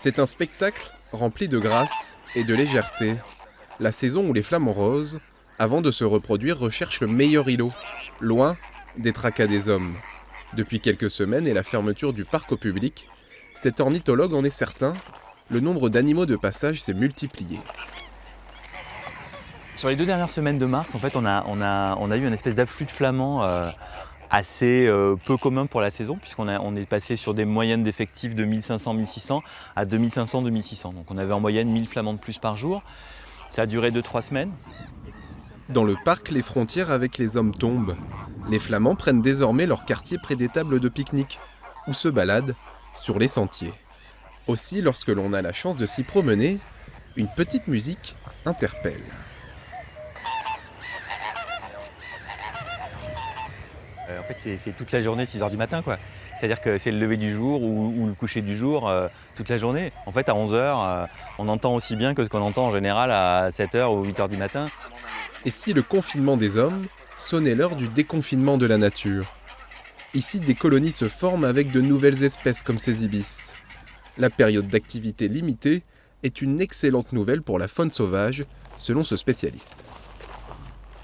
C'est un spectacle rempli de grâce et de légèreté. La saison où les flamants roses, avant de se reproduire, recherchent le meilleur îlot, loin des tracas des hommes. Depuis quelques semaines et la fermeture du parc au public, cet ornithologue en est certain, le nombre d'animaux de passage s'est multiplié. Sur les 2 dernières semaines de mars, en fait, on a eu une espèce d'afflux de flamands assez peu commun pour la saison, on est passé sur des moyennes d'effectifs de 1500-1600 à 2500-2600. Donc on avait en moyenne 1000 flamands de plus par jour. Ça a duré 2-3 semaines. Dans le parc, les frontières avec les hommes tombent. Les flamands prennent désormais leur quartier près des tables de pique-nique ou se baladent sur les sentiers. Aussi, lorsque l'on a la chance de s'y promener, une petite musique interpelle. En fait, c'est toute la journée, 6h du matin, quoi. C'est-à-dire que c'est le lever du jour ou le coucher du jour toute la journée. En fait, à 11h, on entend aussi bien que ce qu'on entend en général à 7h ou 8h du matin. Et si le confinement des hommes sonnait l'heure du déconfinement de la nature ? Ici, des colonies se forment avec de nouvelles espèces comme ces ibis. La période d'activité limitée est une excellente nouvelle pour la faune sauvage, selon ce spécialiste.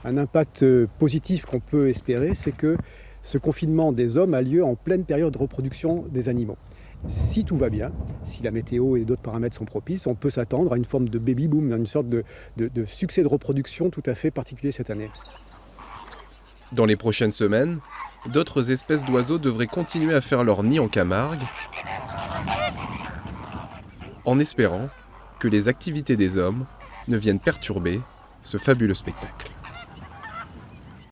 Un impact positif qu'on peut espérer, c'est que ce confinement des hommes a lieu en pleine période de reproduction des animaux. Si tout va bien, si la météo et d'autres paramètres sont propices, on peut s'attendre à une forme de baby-boom, une sorte de succès de reproduction tout à fait particulier cette année. Dans les prochaines semaines, d'autres espèces d'oiseaux devraient continuer à faire leur nid en Camargue, en espérant que les activités des hommes ne viennent perturber ce fabuleux spectacle.